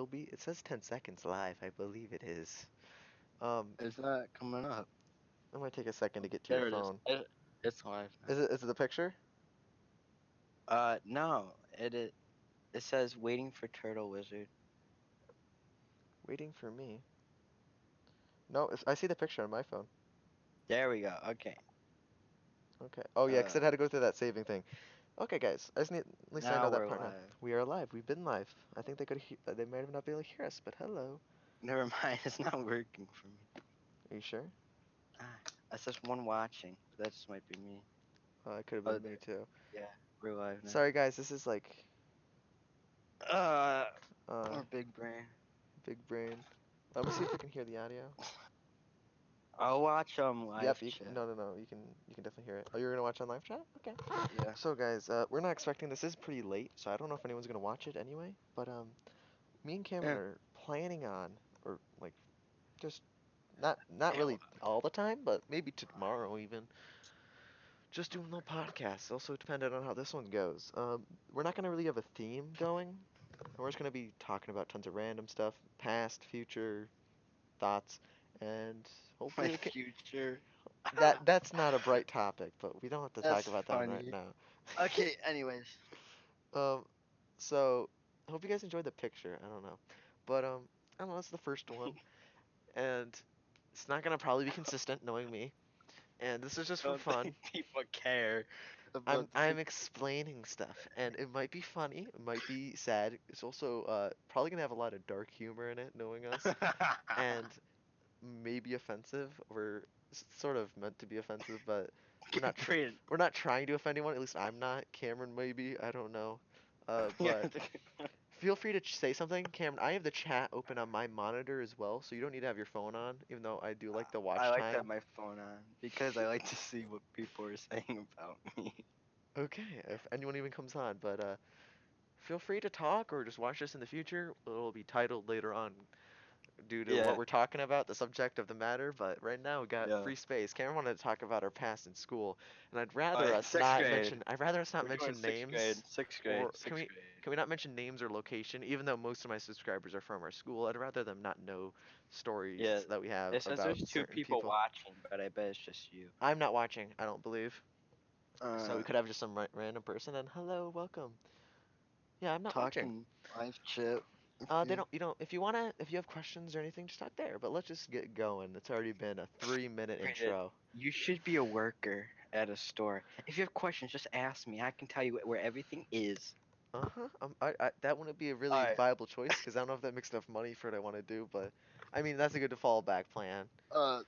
will be. It says 10 seconds live. I believe it is. Um, Is that coming up? it might take a second to get to your There it is. phone. It's live now. Is it the picture? No. It says waiting for Turtle Wizard. Waiting for me. No, I see the picture on my phone. There we go. Okay. Okay. Oh yeah, 'cause Uh, it had to go through that saving thing. Okay, guys. I just need at least I Now know that we're part now. live. We are live. We've been live. I think they might have not be able to hear us, but hello. Never mind. It's not working for me. Are you sure? Ah, it says one watching. That just might be me. It could have Oh, been me too. yeah. We're live now. Sorry guys, this is like Uh, uh or big brain. big brain. Let me see if we can hear the audio. I'll watch live Yep, chat. no, you can definitely hear it. Oh, you're gonna watch on live chat? Okay. Yeah. So guys, we're not expecting this is pretty late, so I don't know if anyone's gonna watch it anyway. But me and Cameron Yeah. are planning on, or like, just not Ew. really all the time, but maybe tomorrow even, just doing little podcasts. Also dependent on how this one goes. We're not gonna really have a theme going. We're just gonna be talking about tons of random stuff, past, future, thoughts, and My hopefully we can. future. That's not a bright topic, but we don't have to talk That's about that one right funny. now. Okay. Anyways. Um, so I hope you guys enjoyed the picture. I don't know, but I don't know. That's the first one, and it's not gonna probably be consistent, knowing me. And this is just for Don't fun. think people care I'm about the I'm future. explaining stuff, and it might be funny, it might be sad. It's also probably gonna have a lot of dark humor in it, knowing us, and maybe offensive, or sort of meant to be offensive, but we're not tr Braden. we're not trying to offend anyone. At least I'm not. Cameron maybe. I don't know. Yeah, But feel free to say something, Cameron. I have the chat open on my monitor as well, so you don't need to have your phone on, even though I do like the I watch like to time. have my phone on because I like to see what people are saying about me. Okay, if anyone even comes on, but feel free to talk or just watch this in the future. It'll be titled later on due to what Yeah, we're talking about, the subject of the matter. But right now we got yeah. free space. Cameron wanted to talk about our past in school, and Alright, sixth grade. I'd rather us not We're doing mention sixth grade. names, Sixth grade. or Sixth grade. can we not mention names or location? Even though most of my subscribers are from our school, I'd rather them not know Yeah. stories that we have It says about there's two certain people people. watching, but I bet it's just you. I'm not watching, I don't believe. So Uh, we could have just some random person and hello, welcome. Yeah, I'm not watching. Talking live chat. If They you don't, if you have questions or anything, just talk there. But let's just get going. It's already been a 3-minute Brandon, intro. you should be a worker at a store. If you have questions, just ask me. I can tell you where everything is. Uh-huh. That wouldn't be a really Alright. viable choice because I don't know if that makes enough money for what I want to do. But I mean, that's a good fallback plan.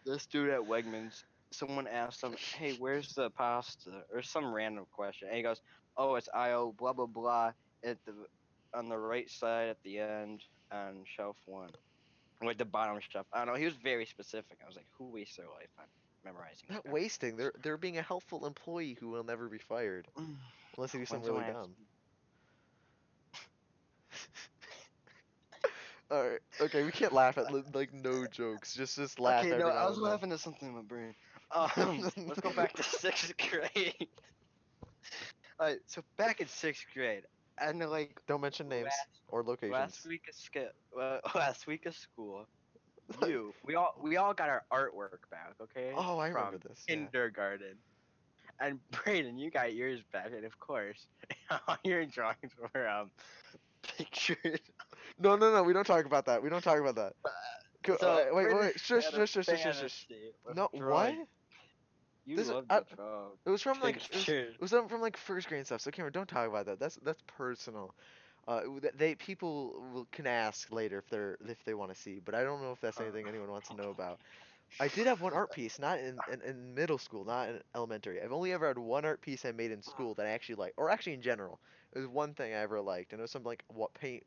This dude at Wegmans, someone asked him, "Hey, where's the pasta?" or some random question, and he goes, "Oh, it's aisle blah blah blah at the on the right side at the end on shelf one, like the bottom shelf." I don't know. He was very specific. I was like, "Who wastes their life on memorizing Not wasting. directions?" They're being a helpful employee who will never be fired unless they do When something someone really asks dumb. me, All right. Okay, we can't laugh at like no jokes. Just laugh okay, no, every I now was and then. laughing at something in my brain. Let's go back to sixth grade. Alright, so back in sixth grade, and like Don't mention names last or last locations. week of last week of school, we all got our artwork back, okay, Oh, I remember from this. Yeah. kindergarten. And Brayden, you got yours back, and of course, all your drawings were pictures. No. We don't talk about that. We don't talk about that. So Brayden Wait. Shush, had a shush, shush, shush, shush, shush. fantasy with No, drawing. what? You This love to draw it was from like pictures. it was from like first grade and stuff. So Cameron, don't talk about that. That's personal. They people can ask later if they want to see, but I don't know if that's Uh, anything anyone wants to know about. I did have one art piece, not in middle school, not in elementary. I've only ever had one art piece I made in school that I actually like, or actually in general. It was one thing I ever liked, and it was something like what paint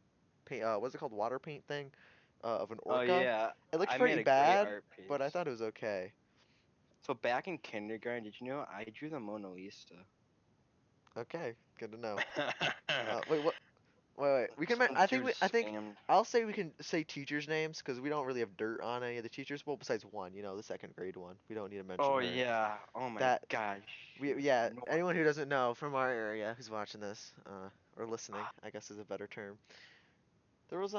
what's it called, water paint thing, of an oh orca. yeah, It looked I pretty made a great bad, art but I piece. thought it was okay. So back in kindergarten, did you know I drew the Mona Lisa? Okay, good to know. Wait, what? Wait. We can. Some I think. dude I think. scammed. I'll say we can say teachers' names because we don't really have dirt on any of the teachers. Well, besides one, the second grade one. We don't need to mention Oh her. yeah. Oh my That gosh. we. She was Yeah. Anyone who annoying. doesn't know from our area who's watching this, or listening, I guess is a better term. There was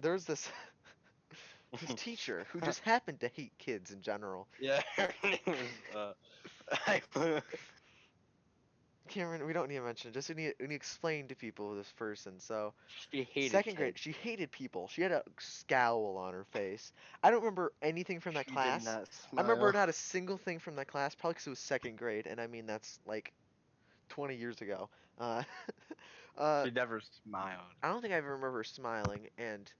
There's this this teacher who just happened to hate kids in general. Yeah, her name was I, Cameron, we don't need to mention it. Just we need to explain to people this person. So, she hated second grade, kids. she hated people. She had a scowl on her face. I don't remember anything from that She did class. not I remember smile. not a single thing from that class, probably because it was second grade, and I mean that's like 20 years ago. Uh, uh, She never smiled. I don't think I ever remember her smiling, and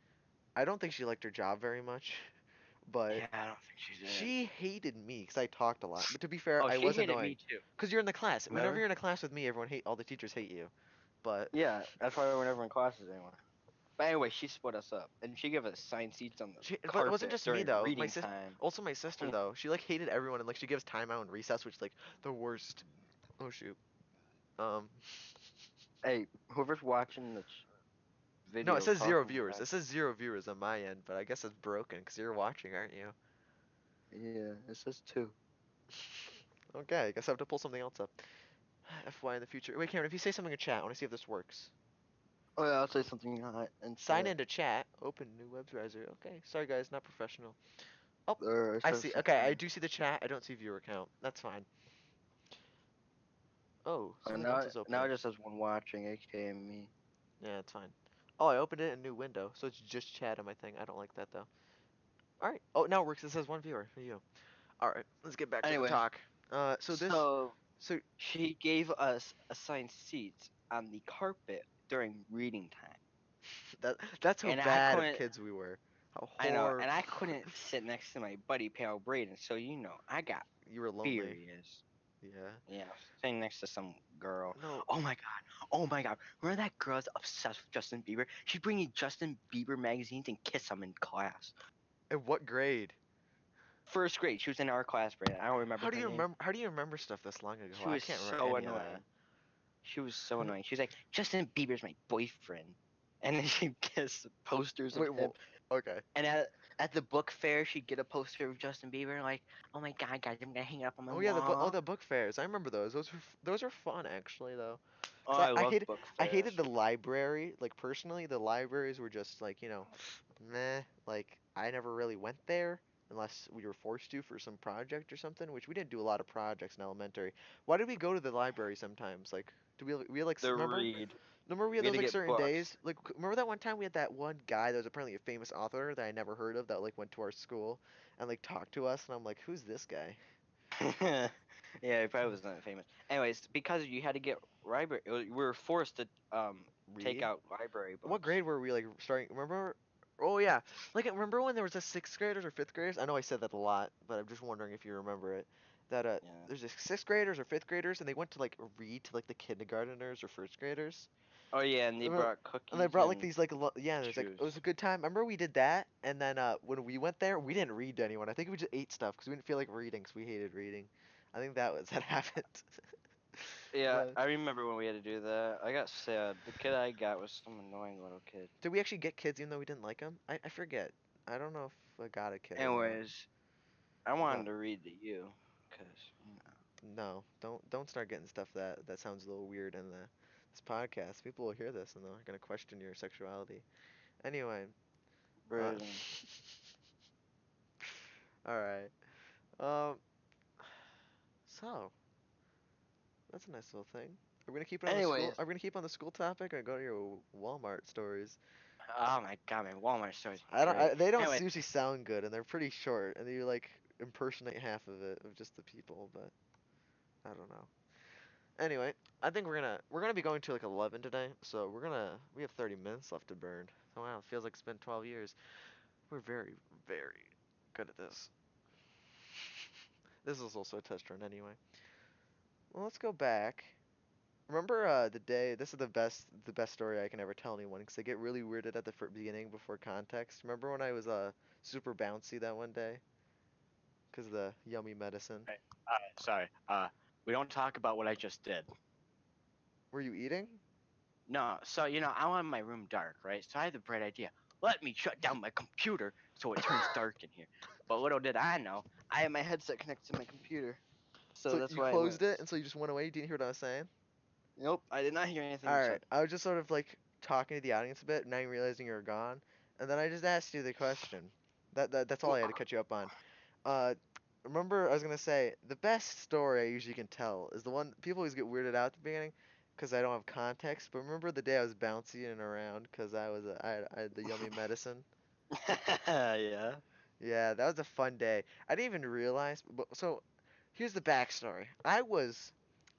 I don't think she liked her job very much. But Yeah, I don't think she did. she hated me because I talked a lot. But to be fair, Oh, I she was hated annoying. me too. Because you're in the class. Whenever Remember? you're in a class with me, all the teachers hate you. But Yeah, that's why we're never in classes anymore. But anyway, she split us up, and she gave us assigned seats on the but it wasn't carpet just me during though. reading time. Also my sister though. She like hated everyone and like she gives timeout and recess, which is like the worst. Oh shoot. Um, Hey, whoever's watching the no, it video says zero talking viewers. back. It says zero viewers on my end, but I guess it's broken because you're watching, aren't you? Yeah, it says two. Okay, I guess I have to pull something else up. FY in the future. Wait, Cameron, if you say something in chat, I want to see if this works. Oh yeah, I'll say something in Sign chat. into chat. Open new web browser. Okay, sorry guys, not professional. Oh, Or it I says see. Okay, I something. do see the chat. I don't see viewer count. That's fine. Oh, Oh, something else is now opening. it just says one watching, aka me. Yeah, it's fine. Oh, I opened it in a new window, so it's just chat on my thing. I don't like that though. All right. Oh, now it works. It says one viewer. For you. All right. Let's get back to the Anyways, talk. So this, so so she gave us assigned seats on the carpet during reading time, that's how and I bad of couldn't. kids we were. How I know, horrible. and I couldn't sit next to my buddy Pale Braden, so I got You were lonely. furious. Yeah. Yeah, sitting next to some girl. No. Oh my god. Oh my god. Remember that girl's obsessed with Justin Bieber? She's bringing Justin Bieber magazines and kiss them in class. In what grade? First grade, she was in our class, Braden. I don't remember her name. How do you remember stuff this long ago? She I was can't remember so any of annoying. that. She was so annoying. She was like, Justin Bieber's my boyfriend. And then she'd kiss posters of Wait, him. well, okay. And at the book fair, she'd get a poster of Justin Bieber, like, oh my god, guys, I'm gonna hang it up on my Oh yeah, wall. the book fairs. I remember those. Those are fun actually though. Oh, Cause I I love hated book I hated fairs. the library. Like personally, the libraries were just like meh. Like I never really went there unless we were forced to for some project or something. Which we didn't do a lot of projects in elementary. Why did we go to the library sometimes? Like do we had, like The remember? read. Remember we had We had those to like get certain books. days? Like remember that one time we had that one guy that was apparently a famous author that I never heard of that like went to our school and like talked to us and I'm like, who's this guy? Yeah, it probably wasn't famous. Anyways, because you had to get library, we were forced to take Read? out library What books. grade were we like starting? Remember? Oh yeah, like remember when there was a sixth graders or fifth graders? I know I said that a lot, but I'm just wondering if you remember it. That Yeah. there's a sixth graders or fifth graders, and they went to like read to like the kindergarteners or first graders. Oh yeah, and they Remember- brought And they cookies brought like and these like yeah, there's like it shoes. was a good time. Remember we did that, and then when we went there, we didn't read to anyone. I think we just ate stuff because we didn't feel like reading because we hated reading. I think that was that happened. Yeah, But I remember when we had to do that. I got sad. The kid I got was some annoying little kid. did we actually get kids even though we didn't like them? I forget. I don't know if I got a kid or not. Anyways, I But wanted to read to you, cause. no, don't start getting stuff that sounds a little weird in the this podcast. People will hear this and they're gonna question your sexuality. Anyway, uh, Braden. all right. Um, so that's a nice little thing. Are we gonna keep it on the school? Anyways, Are we gonna keep on the school topic or go to your Walmart stories? oh my god, man, Walmart stores I are don't. great. They don't Anyway, usually sound good and they're pretty short and you like impersonate half of it of just the people, but I don't know. Anyway, I think we're gonna be going to like 11 today, so we have 30 minutes left to burn. Oh wow, it feels like it's been 12 years. We're very very good at this. This is also a test run anyway. Well, let's go back. Remember the day? This is the best story I can ever tell anyone because they get really weirded at the beginning before context. Remember when I was super bouncy that one day because of the yummy medicine? Right. Sorry. We don't talk about what I just did. Were you eating? No, so I want my room dark, right? So I had the bright idea. Let me shut down my computer so it turns dark in here. But little did I know, I had my headset connected to my computer, so So that's you why I closed it missed. and so you just went away. You didn't hear what I was saying? Nope, I did not hear anything All you right. said. I was just sort of like talking to the audience a bit, now realizing you were gone, and then I just asked you the question. That's all Well, I had to cut you up on. Uh, remember, I was gonna say the best story I usually can tell is the one people always get weirded out at the beginning because I don't have context. But remember the day I was bouncing around because I had the yummy medicine. yeah. Yeah, that was a fun day. I didn't even realize. But so here's the backstory.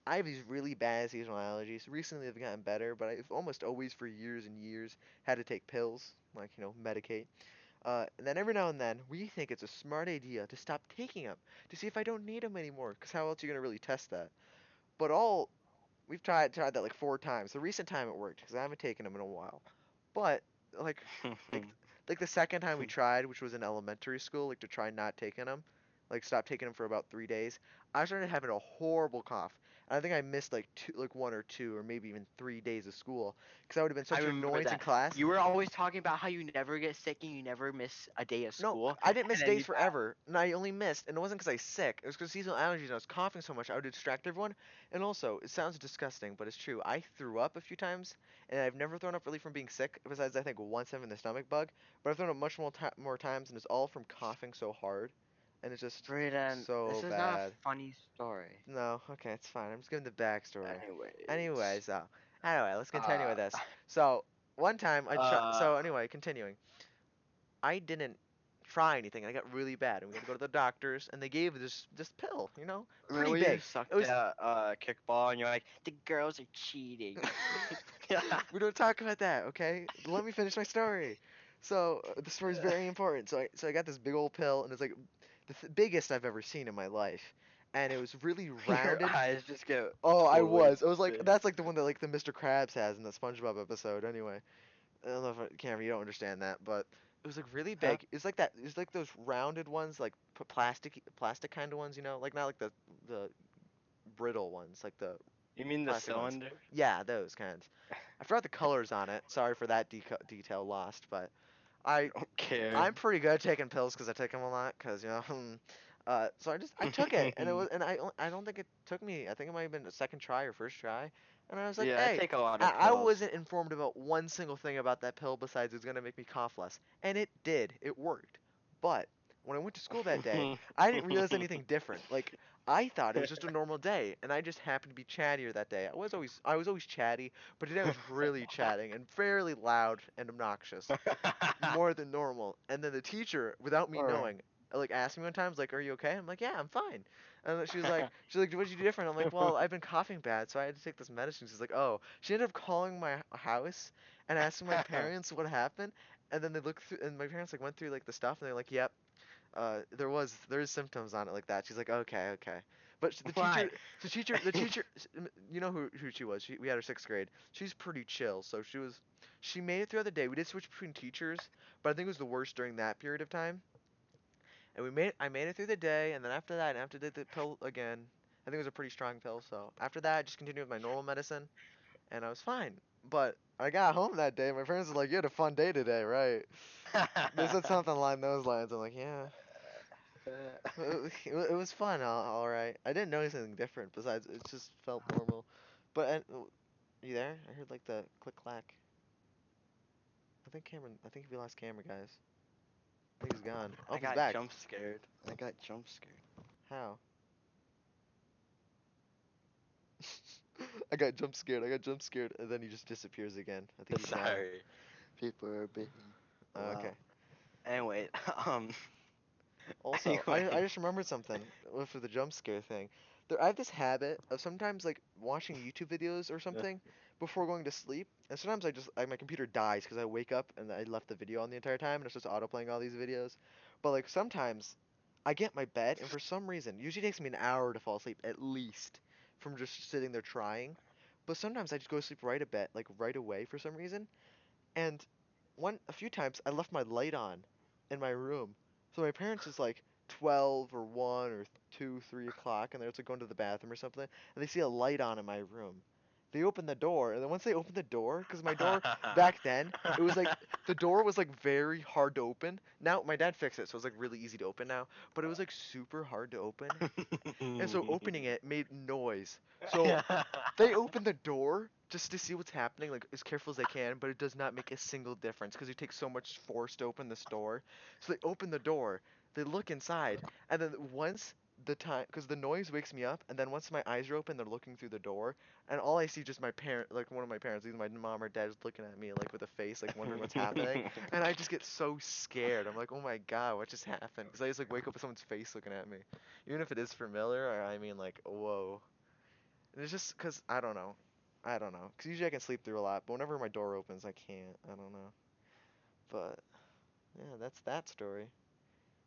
I have these really bad seasonal allergies. Recently, they've gotten better, but I've almost always, for years and years, had to take pills, like, medicate. And then every now and then, we think it's a smart idea to stop taking them to see if I don't need them anymore. Because how else are you going to really test that? But we've tried that like 4 times. The recent time it worked because I haven't taken them in a while. But like like like the second time we tried, which was in elementary school, like to try not taking them, like stop taking them for about 3 days. I started having a horrible cough. And I think I missed like 1 or 2 or maybe even 3 days of school because I would have been I such an remember annoyance in that. class. You were always talking about how you never get sick and you never miss a day of No, school, I didn't and miss then days you pass. forever. And I only missed, and it wasn't because I was sick. It was because seasonal allergies. And I was coughing so much, I would distract everyone. And also, it sounds disgusting, but it's true. I threw up a few times, and I've never thrown up really from being sick. Besides, I think once having the stomach bug. But I've thrown up much more times, and it's all from coughing so hard, and it's just Brayden, so this is not a bad. funny story. No, okay, it's fine. I'm just giving the backstory. Anyways, Anyways, anyway, let's continue uh, with this. So one time I tried. uh, So anyway, continuing. I didn't try anything. I got really bad, and we had to go to the doctors, and they gave this pill, remember pretty when you big. It sucked was. that kickball and you're like, the girls are cheating. We don't talk about that, okay? Let me finish my story. So the story's very important. So I got this big old pill, and it's like the biggest I've ever seen in my life, and it was really Your rounded. eyes just get Oh, I totally was. I was like, big. that's like the one that like the Mr. Krabs has in the SpongeBob episode. Anyway, I don't know if Cameron, you don't understand that, but it was like really Huh? big. It's like that. It's like those rounded ones, like plastic kind of ones, like not like the brittle ones, like the You mean the plastic ones. cylinder? Yeah, those kinds. I forgot the colors on it. Sorry for that detail lost, but I Don't care. I'm pretty good at taking pills because I take them a lot. Because so I took it, and I don't think it took me. I think it might have been a second try or first try, and I was like, Yeah, I hey, take a lot of I pills. wasn't informed about one single thing about that pill besides it's gonna make me cough less, and it did. It worked, but when I went to school that day, I didn't realize anything different. Like I thought it was just a normal day, and I just happened to be chattier that day. I was always chatty, but today I was really chatting and fairly loud and obnoxious more than normal. And then the teacher, without me Or- knowing, like asked me one time, like, "Are you okay?" I'm like, "Yeah, I'm fine." And then she's like, "What did you do different?" I'm like, "Well, I've been coughing bad, so I had to take this medicine." She's like, "Oh." She ended up calling my house and asking my parents what happened. And then they looked through, and my parents like went through like the stuff, and they're like, "Yep, there's symptoms on it like that." She's like, "Okay, okay." But Why? the teacher, you know who she was. We had her 6th grade. She's pretty chill, so she made it throughout the day. We did switch between teachers, but I think it was the worst during that period of time. And I made it through the day, and then after that, after the pill again, I think it was a pretty strong pill. So after that, I just continued with my normal medicine, and I was fine. But I got home that day. My parents were like, "You had a fun day today, right?" They said something along those lines. I'm like, "Yeah." It was fun, all right. I didn't notice anything different besides it just felt normal. But you there? I heard like the click clack. I think we lost Cameron, guys. I think he's gone. Oh, I he's got back. jump scared. I got jump scared. How? I got jump scared. I got jump scared, and then he just disappears again. I think he's gone. Sorry. People are being Okay. loud. Anyway, um, Also, I anyway. just remembered something with the jump scare thing. I have this habit of sometimes like watching YouTube videos or something before going to sleep, and sometimes my computer dies because I wake up and I left the video on the entire time and it's just autoplaying all these videos. But like sometimes I get in my bed and for some reason, usually takes me an hour to fall asleep at least from just sitting there trying. But sometimes I just go to sleep right a bit, like right away for some reason. And a few times I left my light on in my room. So my parents is like 12 or 1 or 2, 3 o'clock, and they're like going to the bathroom or something, and they see a light on in my room. They open the door, and then once they open the door, because my door back then, it was like the door was like very hard to open. Now my dad fixed it, so it's like really easy to open now, but it was like super hard to open, and so opening it made noise. So they opened the door just to see what's happening, like as careful as they can, but it does not make a single difference because you take so much force to open this door. So they open the door, they look inside, and then once the time, because the noise wakes me up, and then once my eyes are open, they're looking through the door, and all I see just my parent, like one of my parents, either my mom or dad, is looking at me like with a face, like wondering what's happening, and I just get so scared. I'm like, oh my god, what just happened? Because I just like wake up with someone's face looking at me, even if it is familiar, or I mean like, whoa. And it's just because I don't know. I don't know. Because usually I can sleep through a lot, but whenever my door opens, I can't. I don't know. But yeah, that's that story.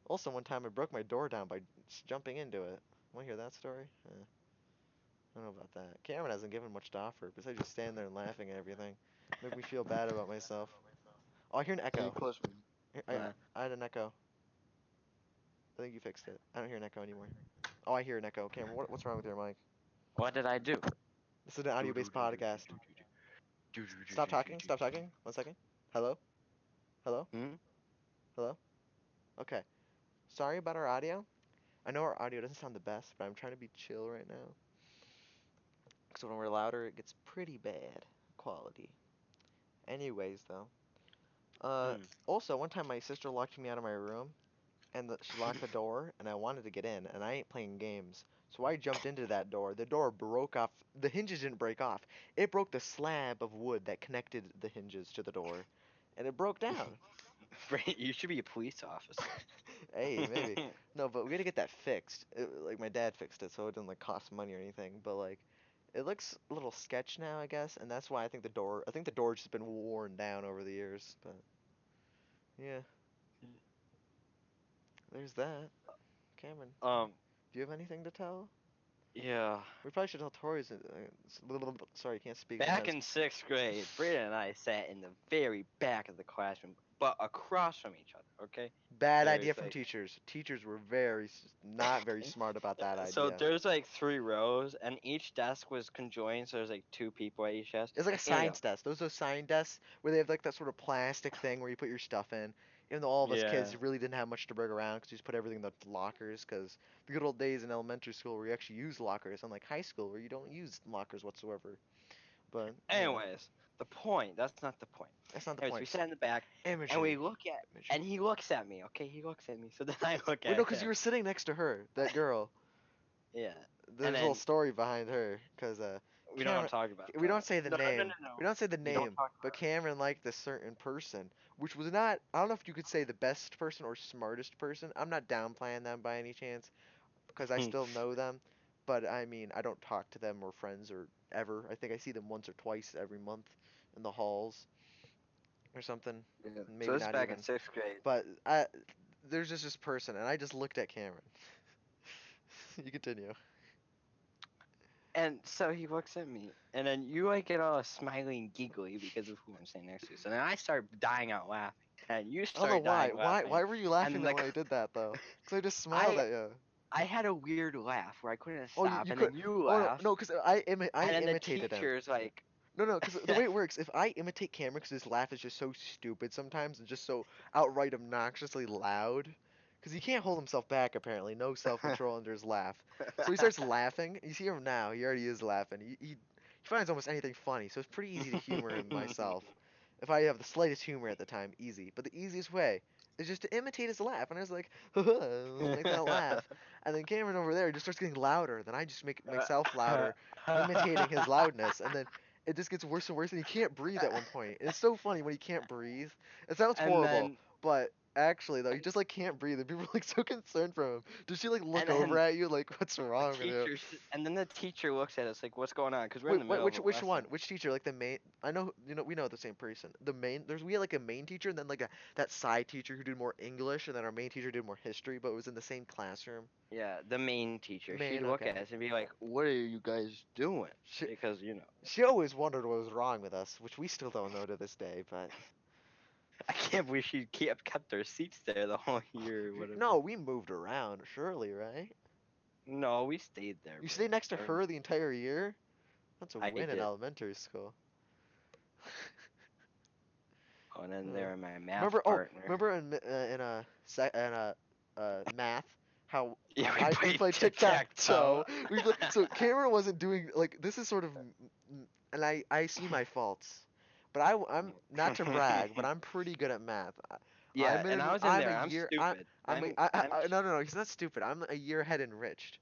Also, one time I broke my door down by jumping into it. Want to hear that story? I don't know about that. Cameron hasn't given much to offer besides just standing there and laughing at everything. Make me feel bad about myself. Oh, I hear an Can you echo. close me? I had an echo. I think you fixed it. I don't hear an echo anymore. Oh, I hear an echo. Cameron, what's wrong with your mic? What did I do? This is an audio-based podcast. Stop talking. Stop talking. 1 second. Hello? Hello? Hmm? Hello? Okay. Sorry about our audio. I know our audio doesn't sound the best, but I'm trying to be chill right now. Because when we're louder, it gets pretty bad quality. Anyways, though. Uh, Hmm. Also, one time my sister locked me out of my room, and she locked the door, and I wanted to get in, and I ain't playing games. So I jumped into that door. The door broke off. The hinges didn't break off. It broke the slab of wood that connected the hinges to the door, and it broke down. You should be a police officer. Hey, maybe. No, but we gotta get that fixed. Like my dad fixed it, so it didn't like cost money or anything. But like, it looks a little sketch now, I guess, and that's why I think the door. I think the door's just been worn down over the years. But yeah, there's that. Cameron, um, do you have anything to tell? yeah. We probably should tell Tori's. Sorry, can't speak. I'm Back trying to. in sixth grade, Brandon and I sat in the very back of the classroom, but across from each other. Okay, Bad idea there's from like teachers. Teachers were not very smart about that so idea. there's like three rows, and each desk was conjoined. So there's like two people at each desk. It's like a Anyhow, science desk. Those science desks where they have like that sort of plastic thing where you put your stuff in. Even though all of us yeah. kids really didn't have much to bring around because you just put everything in the lockers. Because the good old days in elementary school where you actually use lockers, unlike high school where you don't use lockers whatsoever. But yeah, Anyways, the point. That's not the point. that's not the Anyways, we point. sat in the back, and we Imagery, look at, imagery. and he looks at me. Okay, he looks at me. So then I look Wait, no, at because you him. were sitting next to her, that girl. Yeah, and There's a whole then story behind her. Because we don't Cameron, talk about we don't that. say the No, no, no, name. no, no. We don't say the We don't name, talk but about Cameron liked a certain person, which was not. I don't know if you could say the best person or smartest person. I'm not downplaying them by any chance, because I it. still know them. But I mean, I don't talk to them or friends or ever. I think I see them once or twice every month in the halls or something. Yeah. So Maybe this is not back in even. sixth grade. But there's just this person, and I just looked at Cameron. You continue. And so he looks at me, and then you like get all smiling, giggly because of who I'm sitting next to. So then I start dying out laughing, and you I don't know start why. dying Why? laughing, Why were you and laughing then then when I did that though? Because I just smiled I at you. I had a weird laugh where I couldn't Oh, you, stop, you and could. then you Oh no, laughed, no, because I and then the imitated him. teacher's like, No, no, because the way it works, if I imitate Cameron, because his laugh is just so stupid sometimes and just so outright obnoxiously loud, because he can't hold himself back apparently, no self-control under his laugh. So he starts laughing. You see him now. He already is laughing. He finds almost anything funny, so it's pretty easy to humor him myself. If I have the slightest humor at the time, easy. But the easiest way is just to imitate his laugh, and I was like, like that laugh. And then Cameron over there just starts getting louder. Then I just make myself louder, imitating his loudness, and then it just gets worse and worse, and he can't breathe at one point. And it's so funny when he can't breathe. It sounds and horrible, then but actually though, he and, just like can't breathe, and people are like so concerned for him. Does she like look and over then at you like, what's the wrong with you? and then the teacher looks at us like, what's going on? Because we're in Wait, the wait, middle of a which lesson. one? Which teacher? Like the main? I know, we know the same person. The main, we had like a main teacher, and then like that side teacher who did more English, and then our main teacher did more history, but it was in the same classroom. Yeah, the main teacher. She'd Main, look at okay. us and be like, "What are you guys doing?" She Because you know, she always wondered what was wrong with us, which we still don't know to this day. But I can't believe she kept our seats there the whole year or no, whatever. we moved around, surely, right? No, we stayed there, You stayed Brandon. next to Or her the entire year? That's a I win in did. elementary school. Oh, and then Uh, there, my math Oh, partner. remember in math how Yeah, we played tic tic tac tac toe. toe. So Cameron wasn't doing like this is sort of and I see my faults. But I'm not to brag, but I'm pretty good at math. Yeah, and I was in I'm a there. I'm year stupid. no, no, no, he's not stupid. I'm a year ahead enriched.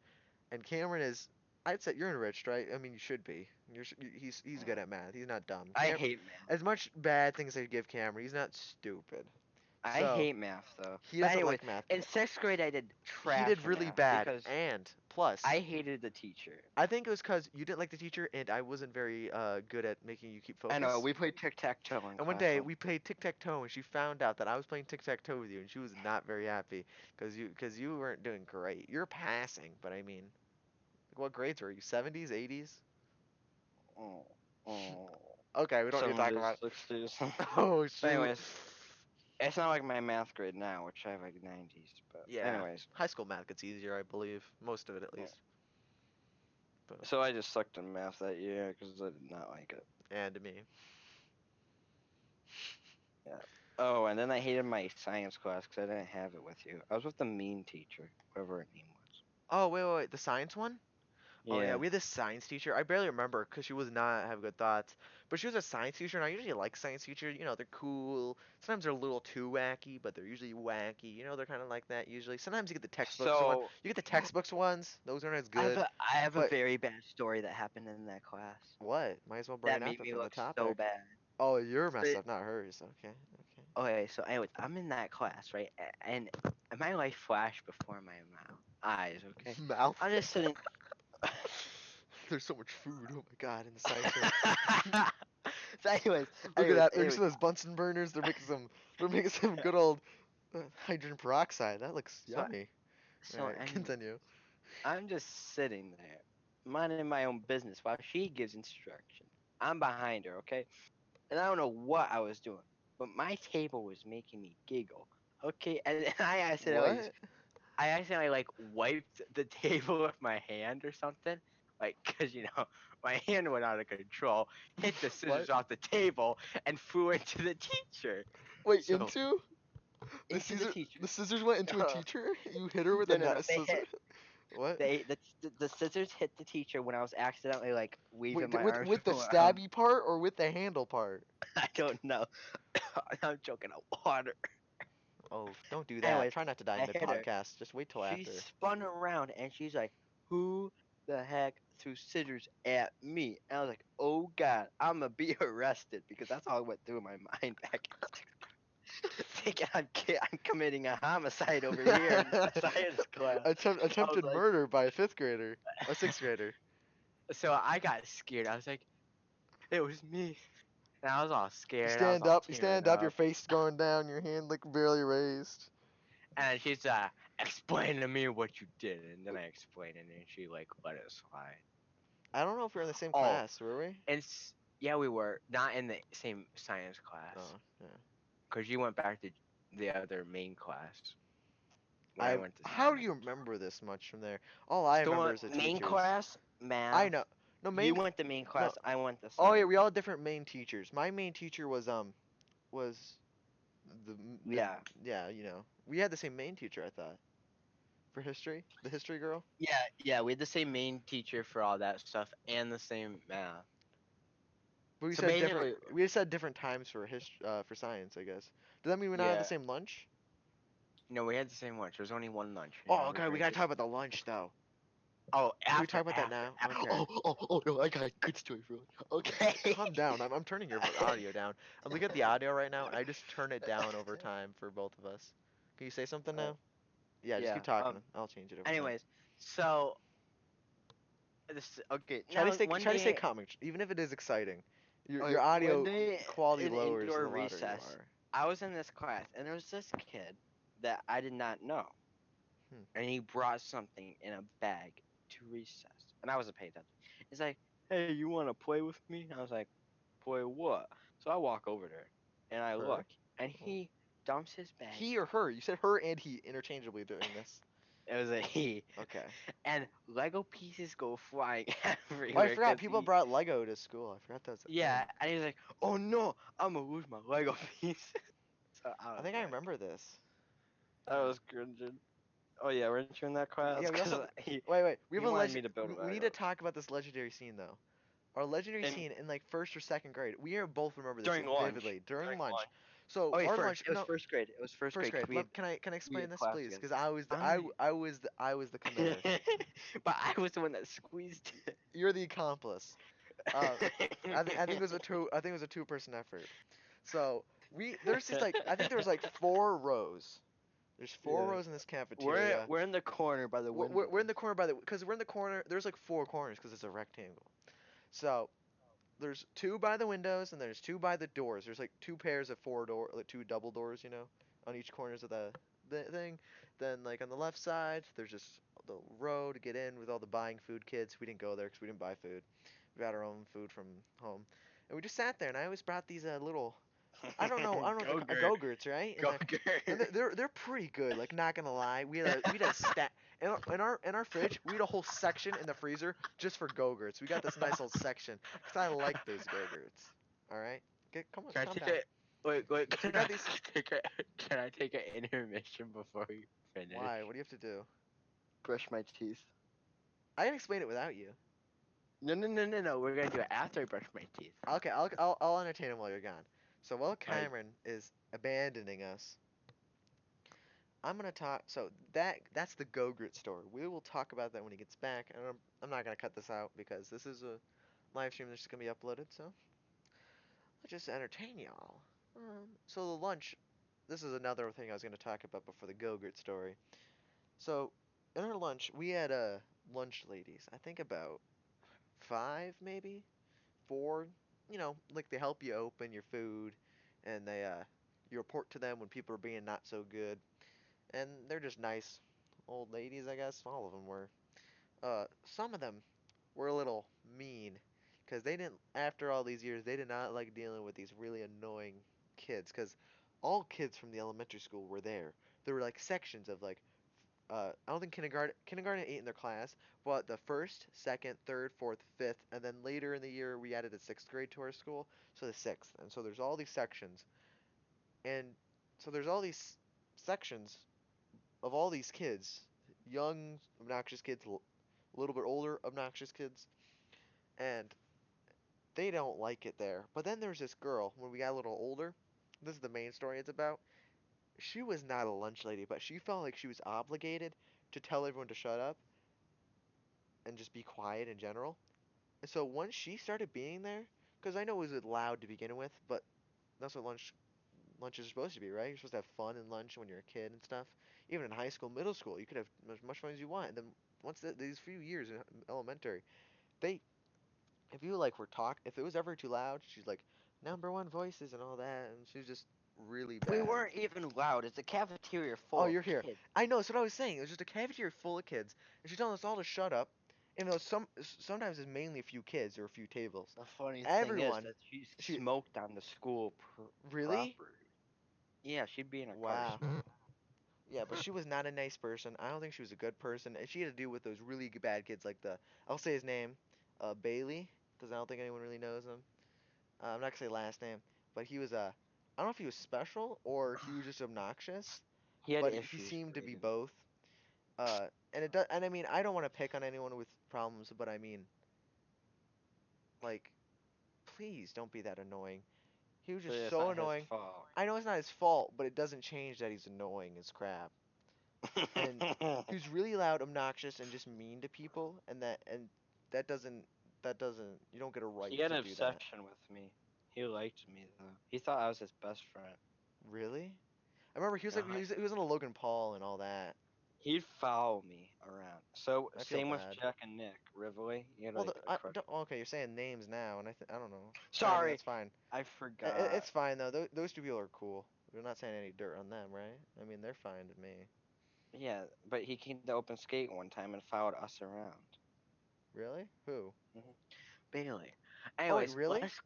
And Cameron is, I'd say you're enriched, right? I mean, you should be. He's good at math. He's not dumb. I hate math. As much bad things I give Cameron, he's not stupid. I So hate math though. he But doesn't anyways, like math. in sixth grade I did He trash did in really math bad, because and plus, I hated the teacher. I think it was because you didn't like the teacher, and I wasn't very good at making you keep I know focus. we played tic tac toe in And one class day one. we played tic tac toe, and she found out that I was playing tic tac toe with you, and she was not very happy because you weren't doing great. You're passing, but I mean, what grades were you? 70s, 80s? Oh, oh, Okay, we don't need to talk 70s, about. 60s. Oh But shoot. anyways, it's not like my math grade now, which I have like 90s. But Yeah, anyways, high school math gets easier, I believe, most of it at yeah. least. But So I just sucked in math that year because I did not like it. and me. Yeah. Oh, and then I hated my science class because I didn't have it with you. I was with the mean teacher, whatever her name was. Oh wait, wait, wait, the science one? Oh yeah, Yeah. we had this science teacher. I barely remember because she was not have good thoughts. But she was a science teacher, and I usually like science teachers. You know, they're cool. Sometimes they're a little too wacky, but they're usually wacky. You know, they're kind of like that usually. Sometimes you get the textbooks one. So You get the textbooks ones. Those aren't as I have good. a But very bad story that happened in that class what? Might as well bring that it up made if me in the look so topic. bad. Oh, you're messed So, up, not hers. Okay, okay. okay, so anyways, I'm in that class, right? And my life flashed before my eyes, okay? Mouth. I'm just sitting. There's so much food. Oh my god, in the science room. So anyways, Look at that. They're anyways, using those Bunsen burners. They're making some good old hydrogen peroxide. That looks so yummy. All so right, anyways, continue. I'm just sitting there, minding my own business while she gives instructions. I'm behind her, okay? And I don't know what I was doing, but my table was making me giggle. Okay, and What? I accidentally like wiped the table with my hand or something, like because my hand went out of control, hit the scissors What? off the table, and flew into the teacher. Wait, So into the into the scissor? teacher. The scissors went into a teacher? You hit her with a No, no, no. net scissor? What? The scissors hit the teacher when I was accidentally like waving Wait, my arms with the around. stabby part or with the handle part? I don't know. I'm choking out water. Oh, don't do that. Anyways, Try not to die I mid hit her. podcast. Just wait till She after. spun around and she's like, "Who the heck threw scissors at me?" And I was like, "Oh God, I'm gonna be arrested," because that's all that went through my mind back in thinking I'm committing a homicide over here in the science class. I was Attempted like, murder by a fifth grader, a sixth grader. so I got scared. I was like, "It was me," and I was all You scared. I was stand all up, tearing your up. face going down, your hand like barely raised. And she's explain to me what you did, and then I explained it, and she like let it slide. I don't know if we are in the same Oh, class, were we? and yeah, we were not in the same science class Oh, yeah. because you went back to the other main class when I I went to how do you science. remember this much from there? All I So remember is the main teachers. class I math. know. No You main. went to main No. class. I went to Oh yeah, science. we all had different main teachers. My main teacher was the Yeah, yeah, you know. We had the same main teacher, I thought. For history? The history girl? yeah. We had the same main teacher for all that stuff and the same math. But So basically, we just had different times for for science, I guess. Does that mean we not have the yeah. same lunch? No, we had the same lunch. There was only one lunch. Oh We god, we drank gotta it. talk about the lunch though. Oh, Can we talk about that after. now? Okay. Oh no, I got a good story for you. Okay. Calm down. I'm turning your audio down. I'm looking at the audio right now, and I just turn it down over time for both of us. Can you say something Uh, now? Yeah, just yeah. keep talking. I'll change it over time. Anyways, so this okay. Now one Try to stay day, calm, even if it is exciting. okay, Your one audio day quality in lowers the indoor louder you recess, are. I was in this class, and there was this kid that I did not know, Hmm. and he brought something in a bag to recess, and I wasn't paying attention. He's like, "Hey, you want to play with me?" I was like, "Play what?" So I walk over there, and I Her? look, and Oh. he dumps his bag. He or her? You said her and he interchangeably during this. It was a he, Okay. and Lego pieces go flying Oh, I everywhere forgot. because People brought Lego to school. I forgot that was a thing. yeah, and he's like, "Oh no, I'm gonna lose my Lego piece." So I I was think I like, remember this. I was cringing. Oh yeah, weren't you in that class? Yeah, we Cause also he wait. We he have a wanted me to build a We need to Legos. talk about this legendary scene though. Our legendary And scene in like first or second grade. We both remember this during lunch. vividly during During lunch. lunch. So Oh wait, our first. lunch, It was no, first grade. It was first first grade because grade. Can I we explain had this, class please? together. Because I. I was the committer. But I was the one that squeezed it. You're the accomplice. Uh, I think it was a two. I think it was a two-person effort. So there's just like I think there was like four rows. There's four Yeah. rows in this We're cafeteria. we're in the corner by the windows. We're in the corner by the because we're in the corner. There's like four corners because it's a rectangle. So there's two by the windows and there's two by the doors. There's like two pairs of like two double doors, on each corners of the thing. Then like on the left side, there's just the row to get in with all the buying food kids. We didn't go there because we didn't buy food. We got our own food from home, and we just sat there. And I always brought these little I don't know what Go Gert. Go-Gurts, right? Go Gert. And they're pretty good. Like not gonna lie, we had a stack in our fridge. We had a whole section in the freezer just for Go-Gurts. We got this nice little section because I like those Go-Gurts. All right, come on, Can I calm take down. a wait? We got these. Can I take an intermission before we finish? Why? What do you have to do? Brush my teeth. I can explain it without you. No. We're gonna do it after I brush my teeth. Okay, I'll entertain him while you're gone. So while Alright. Cameron is abandoning us, I'm gonna talk. So that's the Go-Gurt story. We will talk about that when he gets back, and I'm not gonna cut this out because this is a live stream that's just gonna be uploaded. So let's just entertain y'all. So the lunch. This is another thing I was gonna talk about before the Go-Gurt story. So in our lunch, we had lunch ladies. I think about five, maybe four. Like they help you open your food, and you report to them when people are being not so good, and they're just nice old ladies, I guess. All of them were. Some of them were a little mean, because they didn't. After all these years, they did not like dealing with these really annoying kids, because all kids from the elementary school were there. There were like sections of like I don't think kindergarten ate in their class, but the first, second, third, fourth, fifth, and then later in the year we added a sixth grade to our school, so the sixth. And so there's all these sections, and so there's all these sections of all these kids, young obnoxious kids, a little bit older obnoxious kids, and they don't like it there. But then there's this girl when we got a little older. This is the main story it's about. She was not a lunch lady, but she felt like she was obligated to tell everyone to shut up and just be quiet in general. And so once she started being there, because I know it was loud to begin with, but that's what lunch is supposed to be, right? You're supposed to have fun in lunch when you're a kid and stuff. Even in high school, middle school, you could have as much fun as you want. And then once these few years in elementary, they if you like if it was ever too loud, she's like number one voices and all that, and she's just really We bad. weren't even loud. It's a cafeteria Oh, full of you're here. kids. I know. That's what I was saying. It was just a cafeteria full of kids, and she's telling us all to shut up. Even though sometimes it's mainly a few kids or a few tables. The funny thing is Everyone, that she she smoked on the school really? property. Yeah, she'd be in her car. Wow. Yeah, but she was not a nice person. I don't think she was a good person, and she had to deal with those really bad kids like I'll say his name, Bailey, because I don't think anyone really knows him. I'm not gonna say last name, but he was I don't know if he was special or he was just obnoxious, He had but he issues seemed to be grading. both. And I mean, I don't want to pick on anyone with problems, but I mean, like, please don't be that annoying. He was But just it's so not his annoying. fault. I know it's not his fault, but it doesn't change that he's annoying as crap. And he was really loud, obnoxious, and just mean to people, that doesn't you don't get a He right had to an do that. obsession with me. He liked me though. He thought I was his best friend. Really? I remember he was like Uh-huh. he was in a Logan Paul and all that. He'd follow me around. So I feel same with bad. Jack and Nick Rivoli. He had Well, like a crush. okay, you're saying names now, and I don't know. I mean, Sorry, that's fine. I forgot. It's fine though. Those two people are cool. We're not saying any dirt on them, right? I mean, they're fine to me. Yeah, but he came to open skate one time and followed us around. Really? Who? hmm Bailey. Oh wait, Anyways, really? let's.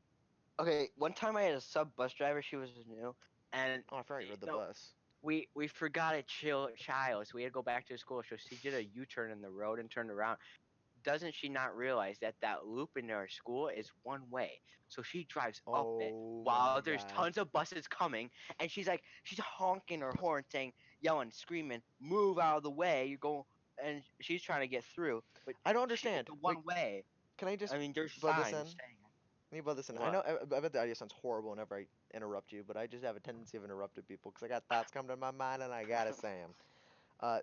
Okay, one time I had a sub bus driver. She was new, and Oh, I forgot you rode the no, bus. we forgot a child, so we had to go back to school. So she did a U-turn in the road and turned around. Doesn't she not realize that that loop into our school is one way? So she drives up it Oh while my there's God. tons of buses coming, and she's honking her horn, saying, yelling, screaming, "Move out of the way! You're going!" And she's trying to get through, but I don't it's understand. a Like, one way. can I just I mean, there's butt this in? signs saying Let me butt this in. I know what? I bet the idea sounds horrible whenever I interrupt you, but I just have a tendency of interrupting people because I got thoughts coming to my mind and I gotta say them. Uh,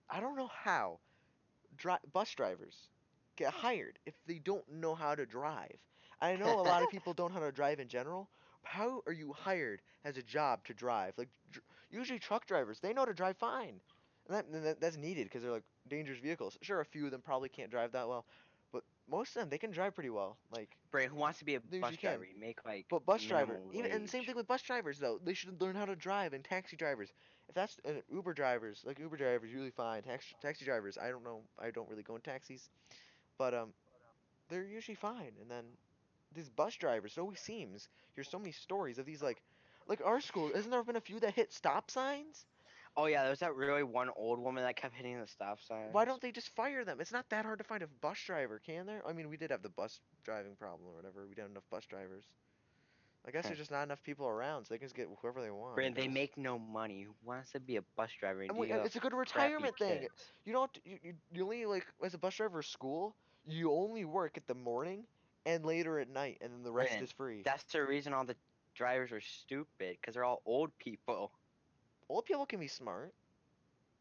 I don't know how bus drivers get hired if they don't know how to drive. I know a lot of people don't know how to drive in general. How are you hired as a job to drive? Like usually truck drivers, they know how to drive fine, and that's needed because they're like dangerous vehicles. Sure, a few of them probably can't drive that well, but most of them they can drive pretty well. Like Bray, who wants to be a they bus usually driver? can. You make like But bus driver, minimum even and the same wage. thing with bus drivers though. They should learn how to drive and taxi drivers. If that's Uber drivers, like Uber drivers, really fine. Taxi drivers, I don't know. I don't really go in taxis, but they're usually fine. And then these bus drivers, it always seems there's so many stories of these like our school. Hasn't there been a few that hit stop signs? Oh yeah, there's that really one old woman that kept hitting the stop Why don't signs. they just fire them? It's not that hard to find a bus driver, can there? I mean, we did have the bus driving problem or whatever. We didn't have enough bus drivers. I guess there's just not enough people around, so they can just get whoever they want, I Brandon, they guess. make no money. Who wants to be a bus driver and And deal with it's a good crappy retirement thing. kids? You don't you only like as a bus driver school, you only work at the morning and later at night, and then the rest Brandon, is free. that's the reason all the drivers are stupid, because they're all old people. Old people can be smart.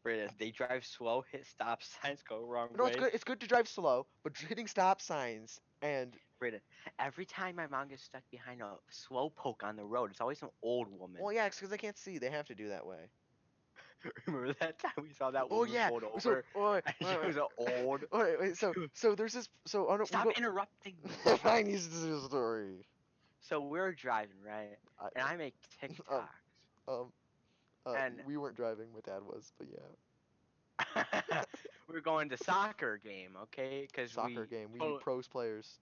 Brandon, they drive slow, hit stop signs, go wrong No, it's way. good. It's good to drive slow, but hitting stop signs and Brandon, every time my mom gets stuck behind a slow poke on the road, it's always some old woman. well, yeah, it's because they can't see. They have to do that way. Remember that time we saw that Oh woman yeah. pulled So over wait, and wait, she wait, was an old. wait. So there's this. So on we Stop go. interrupting me. Fine, use the story. So we're driving, right? I, And I make um TikToks. um And we weren't driving. My dad was, but yeah. we're going to soccer game, okay? Because Soccer we game. We totally, pros players.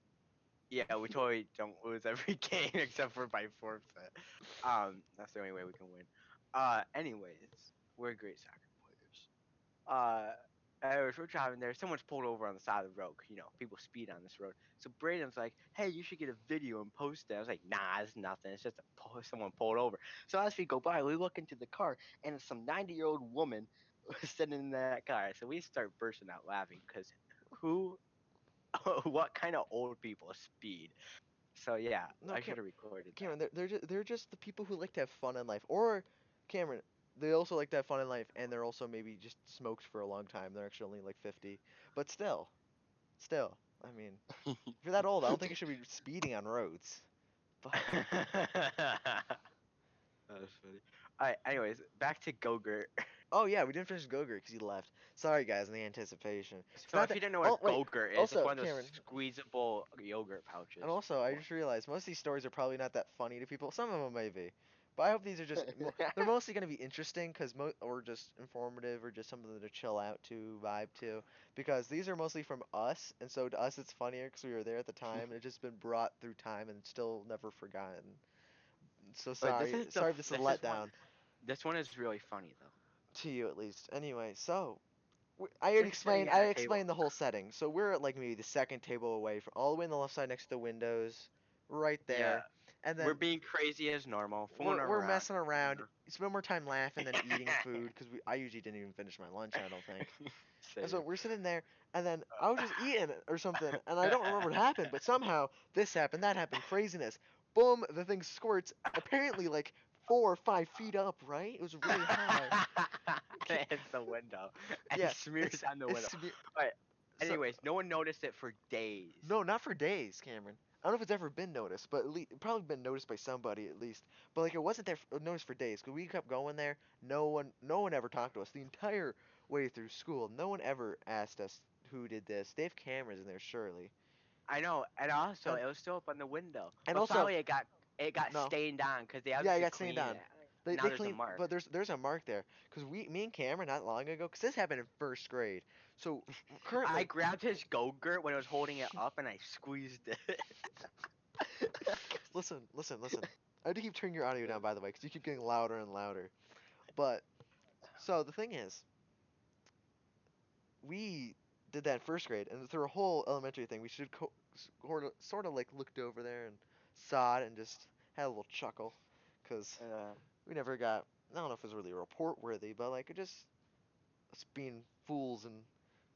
yeah, we totally don't lose every game except for by forfeit. That's the only way we can win. Anyways, we're great soccer players. Anyways, we're driving there. Someone's pulled over on the side of the road. You know, people speed on this road. So Braden's like, "Hey, you should get a video and post it." I was like, "Nah, it's nothing. It's just someone pulled over." So as we go by, we look into the car, and it's some 90-year-old woman sitting in that car. So we start bursting out laughing because who, what kind of old people speed? So yeah, No, I should have recorded that. Cameron, they're just the people who like to have fun in life. Or, Cameron, they also like to have fun in life, and they're also maybe just smoked for a long time. They're actually only like 50. But still, I mean, if you're that old, I don't think you should be speeding on roads. But That was funny. All right. Anyways, back to Gogurt. oh yeah, we didn't finish Gogurt because he left. Sorry guys, in the anticipation. It's So not if that. you don't know Oh what wait. Gogurt is, it's Also, one of those Cameron, squeezable yogurt and pouches. also, I What? just realized most of these stories are probably not that funny to people. Some of them may be, but I hope these are just they're mostly gonna be interesting because or just informative or just something to chill out to, vibe to. Because these are mostly from us, and so to us it's funnier because we were there at the time and it's just been brought through time and still never forgotten. So But this is sorry if this is a this is one. letdown This one is really funny though. to you at least. Anyway, so We're sitting at I our table. explained the whole setting. So we're at like maybe the second table away from all the way on the left side next to the windows, right Yeah, there. And we're then being crazy as normal, fooling we're around. messing around. Spend more time laughing than eating food because I usually didn't even finish my lunch. I don't think. And so Same. we're sitting there, and then I was just eating it or something, and I don't remember what happened, but somehow this happened, that happened, craziness. Boom! The thing squirts. Apparently, like 4 or 5 feet up. Right? It was really high. It hits the window and Yeah. smears on the window. It's Alright. so Anyways, no one noticed it for days. no, not for days, Cameron. I don't know if it's ever been noticed, but at least probably been noticed by somebody at least. But like it wasn't there noticed for days because we kept going there. No one ever talked to us the entire way through school. No one ever asked us who did this. They have cameras in there, surely. I know, and also And it was still up on the window, and but also finally it got no, stained on because they yeah, I obviously got stained cleaned on. it. Now They there's a clean, mark. but there's a mark there because me and Cameron not long ago because this happened in first grade. So I currently, grabbed his Go-Gurt when I was holding it up and I squeezed it. listen. I have to keep turning your audio down by the way because you keep getting louder and louder. But so the thing is, we did that in first grade, and through a whole elementary thing, we should sort of like looked over there and saw it and just had a little chuckle, cause uh, we never got. I don't know if it was really report worthy, but like it just us being fools and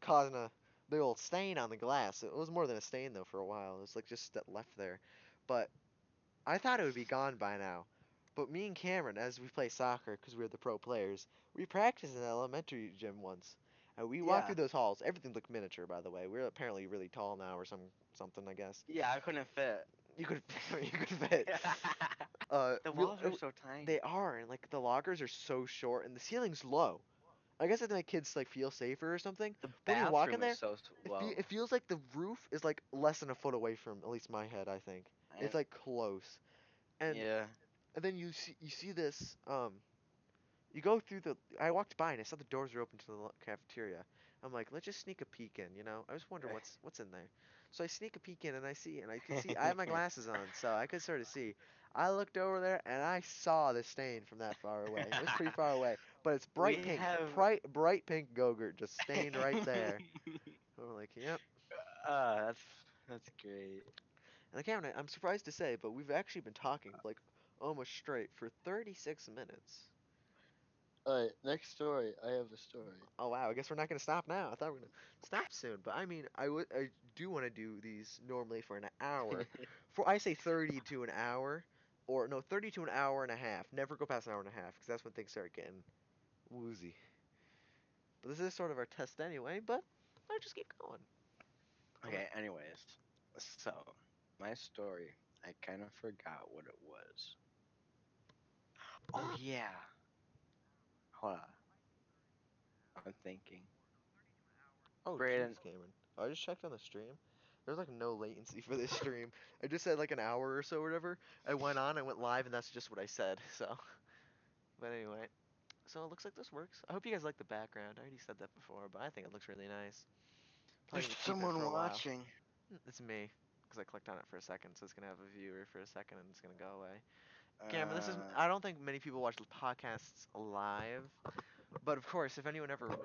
causing a the old stain on the glass. It was more than a stain though for a while. It was like just left there. But I thought it would be gone by now. But me and Cameron, as we play soccer, because we're the pro players, we practiced in an elementary gym once. And we walked Yeah. through those halls. Everything looked miniature, by the way. We're apparently really tall now, or something, I guess. Yeah, I couldn't fit. You could you could fit. The We walls are so tiny. they are, and like the lockers are so short, and the ceiling's low. I guess it make kids like feel safer or something. The But when you walk in bathroom is there, so low. it feels like the roof is like less than a foot away from at least my head. I think it's And like close, and yeah. then you see this you go through the. I walked by and I saw the doors are open to the cafeteria. I'm like, let's just sneak a peek in, you know. I just wonder what's in there. So I sneak a peek in and I see, and I could see. I have my glasses on, so I could sort of see. I looked over there and I saw the stain from that far away. It was pretty far away, but it's bright We pink, have bright pink Gogurt just stained right there. I'm like, yep. that's great. And I can't. I'm surprised to say, but we've actually been talking like almost straight for 36 minutes. Alright, next story. I have a story. Oh wow, I guess we're not gonna stop now. I thought we were gonna stop soon, but I mean, I do want to do these normally for an hour. For I say 30 to an hour, or no, 30 to an hour and a half. Never go past an hour and a half, because that's when things start getting woozy. But this is sort of our test anyway. But I just keep going. All right. Okay, anyways. So, my story, I kind of forgot what it was. Oh, yeah. Hold on. I'm thinking. Oh Brayden, jeez, Cameron. Oh, I just checked on the stream. There's like no latency for this stream. I just said like an hour or so, or whatever. I went on, I went live, and that's just what I said. So, but anyway. So it looks like this works. I hope you guys like the background. I already said that before, but I think it looks really nice. Probably there's gonna be keeping it for someone a while. watching. It's me, because I clicked on it for a second, so it's gonna have a viewer for a second and it's gonna go away. Cameron, this is. Uh, I don't think many people watch podcasts live, but of course, if anyone ever.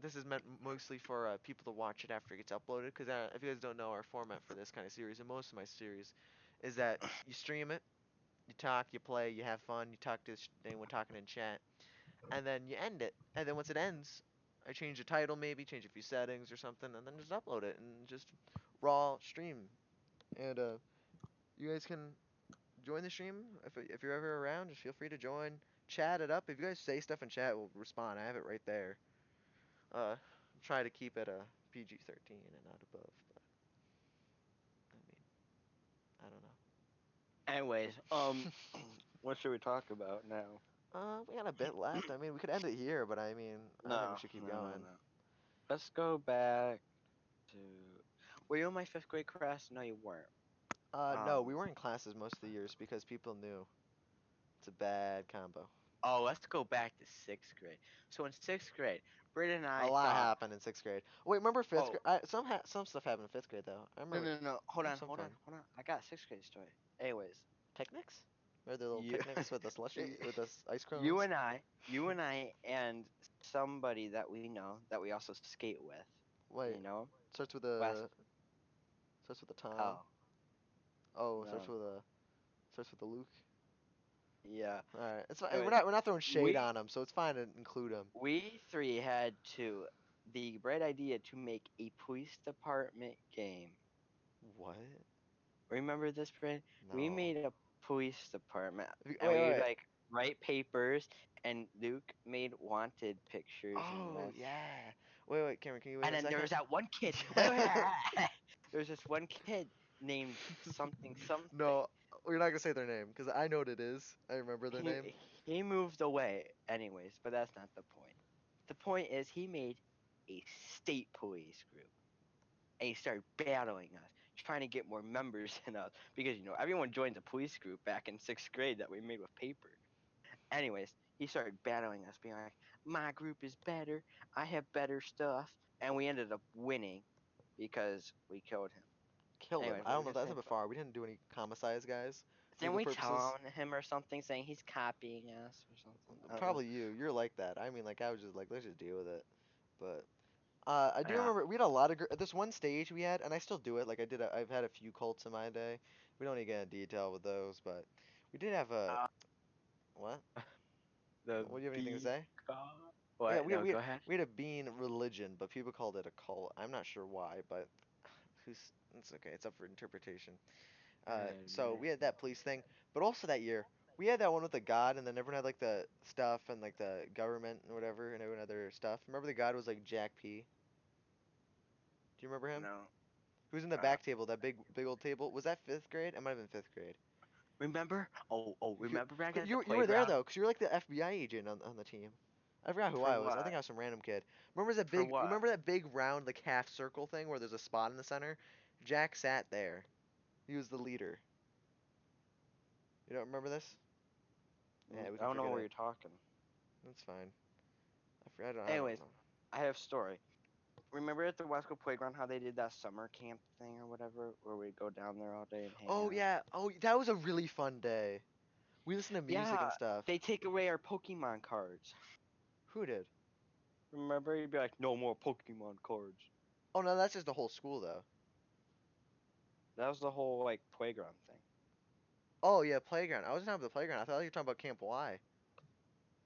This is meant mostly for people to watch it after it gets uploaded, because if you guys don't know our format for this kind of series, and most of my series, is that you stream it, you talk, you play, you have fun, you talk to anyone talking in chat, and then you end it. And then once it ends, I change the title maybe, change a few settings or something, and then just upload it and just raw stream. And you guys can join the stream if you're ever around. Just feel free to join, chat it up. If you guys say stuff in chat, we'll respond. I have it right there. Try to keep it a PG-13 and not above, but I mean, I don't anyways, know. what should we talk about now? We got a bit left. I mean, we could end it here, but I mean, I think we No, should keep no, no, going. no. Let's go back to. Were you in my fifth grade class? No, you weren't. No, Um. we weren't in classes most of the years because people knew it's a bad combo. Oh, let's go back to sixth grade. So in sixth grade, Britt and A I lot thought, happened in sixth grade. Wait, remember fifth oh, grade? Some stuff happened in fifth grade though. I no, remember no, no, hold on, some hold on, fun hold on. I got a sixth grade story. Anyways, picnics. Or the little you, picnics with the slushy with the ice you cones. and I, you and I, and somebody that we know that we also skate with. Wait, You know, starts with West. a starts with a Tom. Oh Oh, no, starts with a Luke. yeah. All right, it's fine. Anyways, We're not throwing shade we on them, so it's fine to include them. we three had to the bright idea to make a police department game. What? Remember this, Brad? We No. made a police department, Wait, and we would wait. like write papers, and Luke made wanted pictures and Oh this. yeah. Wait, Cameron, can you wait And a then there was second? that one kid. Wait, wait, wait. There was this one kid named something something. No, we're not gonna say their name because I know what it is. I remember their name. He moved away, anyways, but that's not the point. The point is he made a state police group, and he started battling us, trying to get more members in us because everyone joins a police group back in sixth grade that we made with paper. Anyways, he started battling us, being like, "My group is better. I have better stuff," and we ended up winning because we killed him. Killed him. Anyways, I what don't was know. I That's a saying? bit far. We didn't do any homicides, guys. Then Legal we tell purposes. on him or something, saying he's copying us or something. I don't know. Probably you. You're like that. I mean, like I was just like, let's just deal with it. But I do Yeah. remember we had a lot of this one stage we had, and I still do it. Like I did. I've had a few cults in my day. We don't need to get into detail with those, but we did have a Uh, what? the What do you have anything to B say? God. Yeah, What? No, go ahead. we had a bean religion, but people called it a cult. I'm not sure why, but it's okay. It's up for interpretation. So Man. we had that police thing, but also that year we had that one with the god, and then everyone had like the stuff and like the government and whatever, and everyone had their stuff. Remember the god was like Jack P. Do you remember him? No. Who was in the Uh, back table, that big old table? Was that fifth grade? It might have been fifth grade. remember? Oh, You remember back at the you were there playground? though, 'cause you were like the FBI agent on the team. I forgot who For I was. I think what? I was some random kid. Remember that For big? what? Remember that big round like half circle thing where there's a spot in the center? Jack sat there. He was the leader. You don't remember this? Yeah, we I can don't know forget what it. you're talking. That's fine. I don't Anyways, know. I have a story. Remember at the Wesco playground how they did that summer camp thing or whatever, where we'd go down there all day and hang Oh out? yeah. Oh, that was a really fun day. We listened to music Yeah, and stuff. they take away our Pokemon cards. Who did? Remember, you'd be like, no more Pokemon cards. Oh no, that's just the whole school though. That was the whole like playground thing. Oh yeah, playground. I wasn't talking about the playground. I thought you were talking about Camp Y.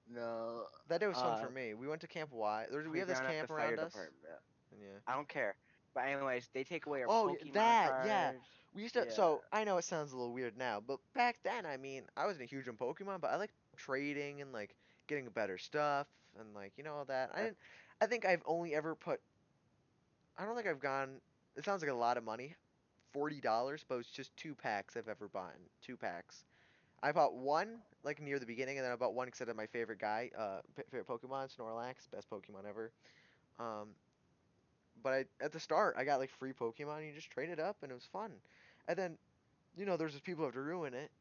No, That day was fun for me. We went to Camp Y. We have this playground at the camp fire around us. department. And yeah. I don't care. But anyways, they take away our Oh, Pokemon that, yeah. cards. We used to, Yeah. so I know it sounds a little weird now, but back then, I mean, I wasn't huge on Pokemon, but I liked trading and like getting better stuff and like, all that. I think I've only ever put, I don't think I've gone, it sounds like a lot of money, $40, but it's just 2 packs I've ever bought. 2 packs. I bought one like near the beginning, and then I bought one because of my favorite guy, favorite Pokemon, Snorlax, best Pokemon ever. Um, but at the start, I got like free Pokemon, and you just trade it up, and it was fun. And then there's just people who have to ruin it.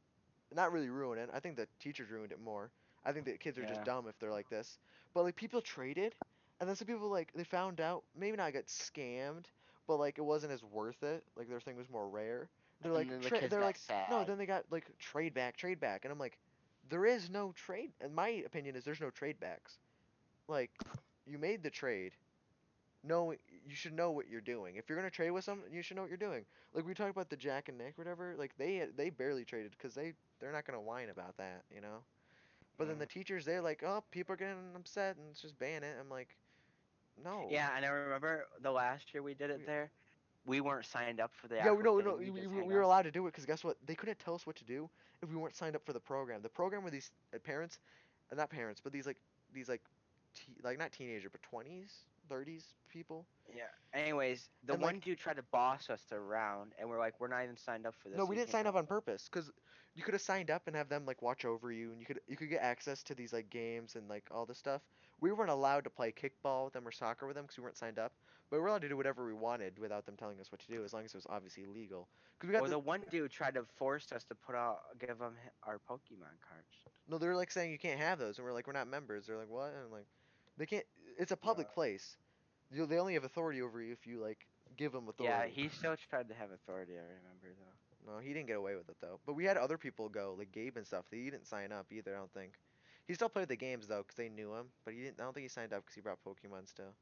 Not really ruin it. I think the teachers ruined it more. I think that kids are just Yeah. dumb if they're like this. But like people traded, and then some people like they found out maybe not got scammed, but like it wasn't as worth it. Like their thing was more rare. They're And like then the kids they're got like no. sad. Then they got like trade back, and I'm like, there is no trade. And my opinion is there's no trade backs. Like you made the trade, know you should know what you're doing. If you're gonna trade with someone, you should know what you're doing. Like we talked about the Jack and Nick, or whatever. Like they barely traded because they're not gonna whine about that. But then Yeah. the teachers, they're like, oh, people are getting upset and let's just ban it. I'm like, no. Yeah, and I remember the last year we did it We, there. We weren't signed up for the yeah, actual no, thing. We just we hang were out. allowed to do it because guess what? They couldn't tell us what to do if we weren't signed up for the program. The program were these parents, not parents, but these like not teenager, but 20s, 30s people. Yeah. Anyways, the And one like dude tried to boss us around, and we're like, we're not even signed up for no, this, so we you didn't can't sign up come. on purpose because you could have signed up and have them like watch over you, and you could get access to these like games and like all this stuff. We weren't allowed to play kickball with them or soccer with them because we weren't signed up, but we were allowed to do whatever we wanted without them telling us what to do, as long as it was obviously legal. Because we got Or the the one dude tried to force us to put out, give him our Pokemon cards. no, they were like saying you can't have those, and we're like we're not members. They're like what? And I'm like they can't. It's a Uh, public place. They only have authority over you if you like give them yeah, authority. he still tried to have authority. I remember though. No, he didn't get away with it though. But we had other people go, like Gabe and stuff. He didn't sign up either. I don't think. He still played the games though, because they knew him. But he didn't. I don't think he signed up because he brought Pokemon still.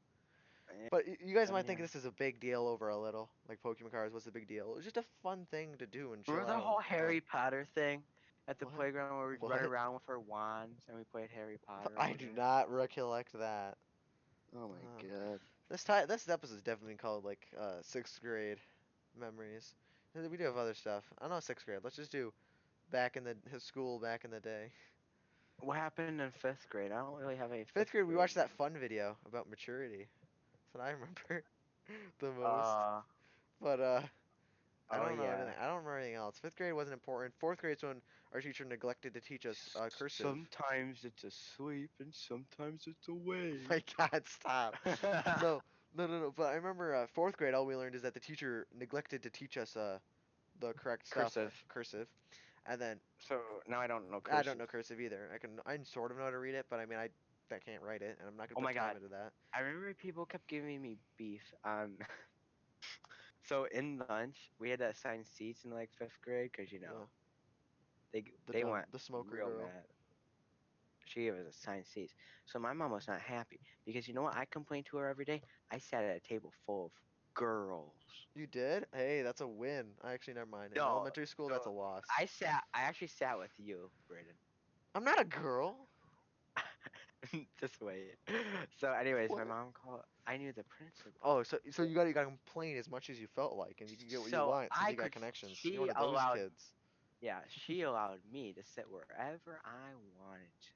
Yeah, But you guys might and think yeah. this is a big deal over a little. Like Pokemon cards was a big deal. It was just a fun thing to do and chill Remember the out whole on. Harry Potter thing at the What? playground where we'd run What? around with our wands and we played Harry Potter I all do day? not recollect that. Oh my Uh, god. this episode is definitely called like sixth grade memories. We do have other stuff. I don't know sixth grade. Let's just do back in the his school back in the day. What happened in fifth grade? I don't really have any Fifth fifth grade, we grade watched that memories. fun video about maturity. That's what I remember the most. Uh, But I oh don't know anything. yeah. I don't remember anything else. Fifth grade wasn't important. Fourth grade is when our teacher neglected to teach us cursive. Sometimes it's asleep and sometimes it's My awake. God, stop. No, no. But I remember fourth grade. All we learned is that the teacher neglected to teach us the correct stuff, Cursive. cursive, and then So now I don't know I don't cursive. know cursive either. I sort of know how to read it, but I mean I can't write it, and I'm not gonna Oh put my time god. into that. I remember people kept giving me beef on. So in lunch, we had to assign seats in like fifth grade because Yeah, they the they went the smoker real girl. mad. She gave us assigned seats. So my mom was not happy because you know what I complained to her every day? I sat at a table full of girls. You did? Hey, that's a win. I actually never mind. In No, elementary school, that's so a loss. I actually sat with you, Braden. I'm not a girl. Just wait. So, anyways, my What? mom called. I knew the principal. Oh, so you got to complain as much as you felt like, and you can get what you So want since I you got could. connections. You're one She of those allowed. kids. Yeah, she allowed me to sit wherever I wanted to.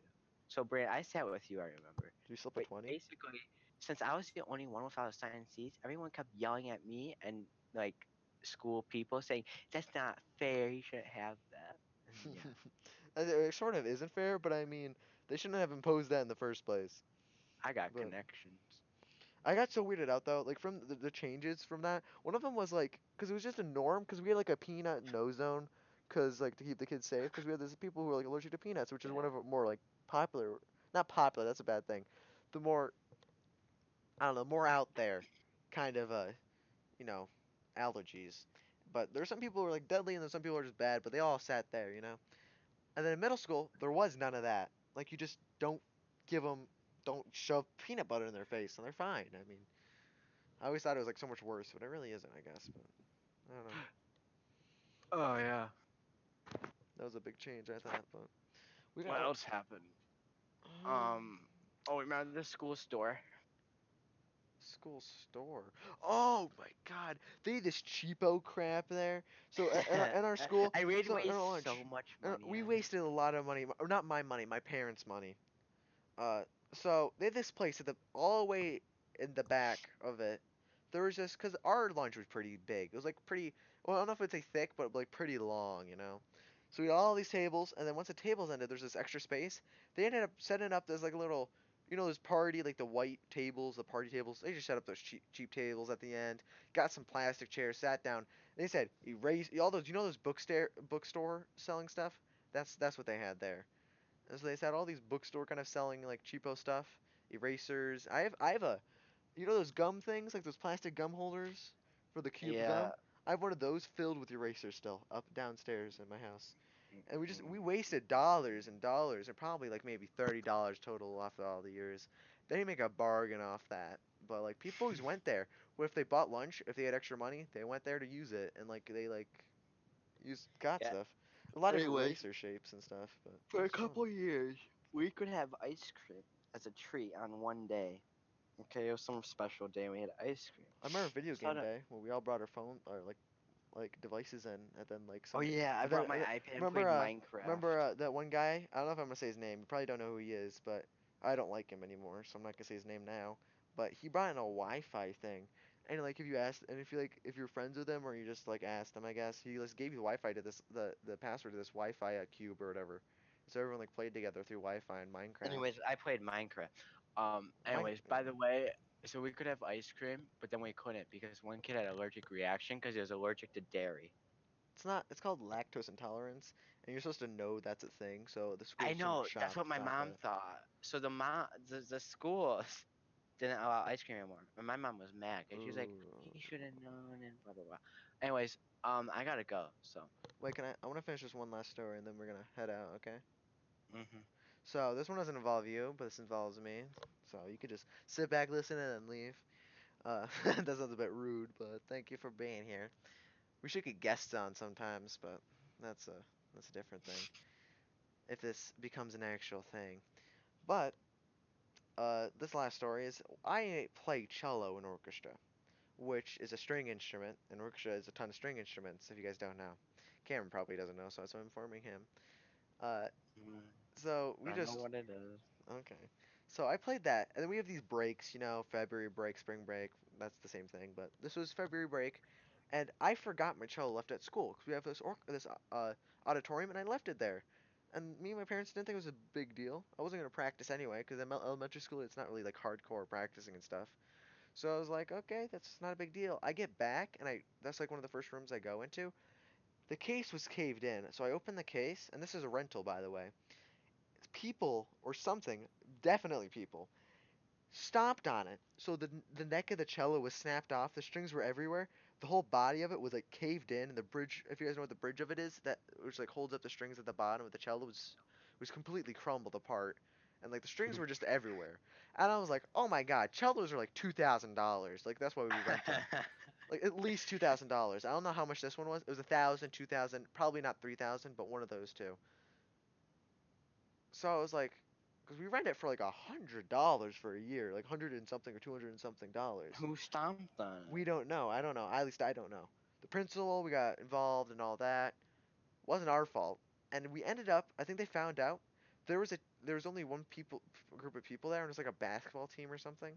So, Brand, I sat with you. I remember. Do you slip a But 20? basically, since I was the only one without assigned seats, everyone kept yelling at me and like school people saying that's not fair. You shouldn't have that. And yeah, It sort of isn't fair, but I mean, they shouldn't have imposed that in the first place. I got But connections. I got so weirded out though, like from the changes from that. One of them was like, because it was just a norm, because we had like a peanut no zone, because like to keep the kids safe, because we had these people who were like allergic to peanuts, which is one Yeah. of the more like popular, not popular, that's a bad thing. The more, I don't know, more out there kind of you know, allergies. But there's some people who are like deadly, and there's some people who are just bad, but they all sat there. And then in middle school, there was none of that. Like you just give them, don't shove peanut butter in their face, and they're fine. I mean, I always thought it was like so much worse, but it really isn't, I guess. But I don't know. Oh yeah. That was a big change, I thought. But we What got else happened? um, Oh, remember the school store? school store. Oh my God, they had this cheapo crap there. So in our school, I would so in our waste so lunch, much money we on it. wasted a lot of money, or not my money, my parents' money. Uh, so they had this place at the all the way in the back of it. There was just because our lunch was pretty big. It was like pretty. Well, I don't know if it's a thick, but like pretty long. So we had all these tables, and then once the tables ended, there's this extra space. They ended up setting up this like little, those party like the white tables, the party tables. They just set up those cheap tables at the end. Got some plastic chairs, sat down. They said erase all those. Those bookstore selling stuff. That's what they had there. And so they had all these bookstore kind of selling like cheapo stuff, erasers. I have a those gum things like those plastic gum holders for the cube Yeah. gum. I have one of those filled with erasers still up downstairs in my house. And we Mm-mm. wasted dollars and dollars and probably like maybe $30 total off of all the years. They didn't make a bargain off that. But like people always went there. What if they bought lunch, if they had extra money, they went there to use it and like they like got Yeah. stuff. A lot of Anyways, eraser shapes and stuff, but it for a was fun. couple years, we could have ice cream as a treat on one day. Okay, it was some special day and we had ice cream. I remember video So game day when we all brought our phone or like devices in, and then like oh somebody, yeah, I and then brought my iPad and remember played Minecraft. that one guy. I don't know if I'm gonna say his name. You probably don't know who he is, but I don't like him anymore, so I'm not gonna say his name now. But he brought in a Wi-Fi thing, and like if you asked, and if you're friends with him or you just like asked him, I guess he just gave you the Wi-Fi to the password to this Wi-Fi cube or whatever. So everyone like played together through Wi-Fi and Minecraft. Anyways, I played Minecraft. Mine, Anyways, by the way, so we could have ice cream, but then we couldn't because one kid had allergic reaction because he was allergic to dairy. it's not. It's called lactose intolerance, and you're supposed to know that's a thing. So the I school shouldn't know, that's shop what my stop mom it. thought. So the schools didn't allow ice cream anymore. And my mom was mad because she was like, he Ooh. should have known and blah blah blah. Anyways, I gotta go. So, Wait, I want to finish this one last story, and then we're gonna head out. Okay. hmm So this one doesn't involve you, but this involves me. So you could just sit back, listen, and then leave. That sounds a bit rude, but thank you for being here. We should get guests on sometimes, but that's a that's a different thing. If this becomes an actual thing. But this last story is I play cello in orchestra, which is a string instrument, and orchestra is a ton of string instruments. If you guys don't know, Cameron probably doesn't know, so I'm informing him. Uh, so we I know just what it is. Okay. So I played that, and then we have these breaks, February break, spring break. That's the same thing, but this was February break, and I forgot my cello left at school because we have this auditorium, and I left it there. And me and my parents didn't think it was a big deal. I wasn't gonna practice anyway because in elementary school it's not really like hardcore practicing and stuff. So I was like, okay, that's not a big deal. I get back, and I that's like one of the first rooms I go into. The case was caved in, so I open the case, and this is a rental, by the way. People or something, definitely people, stomped on it. So the neck of the cello was snapped off. The strings were everywhere. The whole body of it was like caved in, and the bridge. If you guys know what the bridge of it is, that which like holds up the strings at the bottom of the cello was completely crumbled apart, and like the strings were just everywhere. And I was like, oh my god, cellos are like $2,000. Like that's why we rent them. Like at least $2,000. I don't know how much this one was. It was 1,000, 2,000, probably not 3,000, but one of those two. So I was like, because we rent it for like $100 for a year, like hundred and something or 200 and something dollars. Who stomped on it? We don't know. I don't know. At least I don't know. The principal, we got involved and all that. Wasn't our fault. And we ended up. I think they found out there was only one group of people there, and it was like a basketball team or something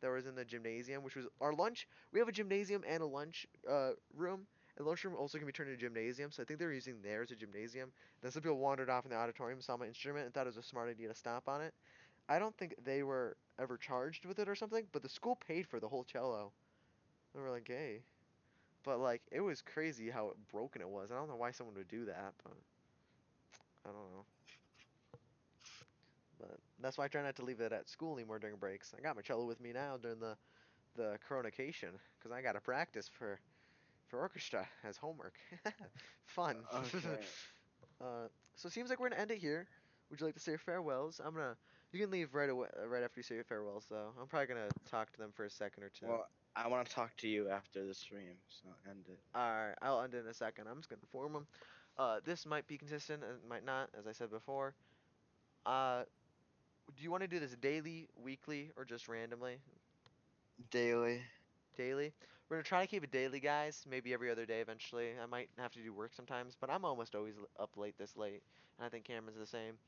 that was in the gymnasium, which was our lunch. We have a gymnasium and a lunch room. And the lunchroom also can be turned into a gymnasium, so I think they were using there as a gymnasium. Then some people wandered off in the auditorium, saw my instrument, and thought it was a smart idea to stomp on it. I don't think they were ever charged with it or something, but the school paid for the whole cello. They were like, hey. But like, it was crazy how broken it was. I don't know why someone would do that, but I don't know. But that's why I try not to leave it at school anymore during breaks. I got my cello with me now during the coronation because I got to practice for orchestra as homework. Fun. Okay. So it seems like we're gonna end it here. Would you like to say your farewells? I'm gonna. You can leave right away, right after you say your farewells, though. I'm probably gonna talk to them for a second or two. Well, I want to talk to you after the stream, so end it. Alright, I'll end it in a second. I'm just gonna inform them. This might be consistent and it might not, as I said before. Uh, do you want to do this daily, weekly, or just randomly? Daily. Daily. We're gonna try to keep it daily, guys. Maybe every other day eventually. I might have to do work sometimes, but I'm almost always up late this late, and I think Cameron's the same.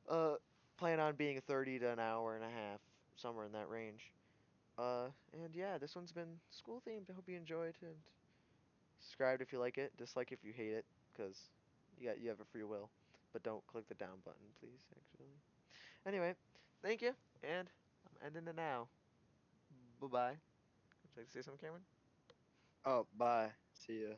Uh, Plan on being 30 to an hour and a half, somewhere in that range. And yeah, this one's been school themed. I hope you enjoyed and subscribe if you like it, dislike if you hate it, because you have a free will. But don't click the down button, please. Actually. Anyway, thank you, and I'm ending it now. Bye bye. Would you like to say something, Cameron? Oh, bye. See ya.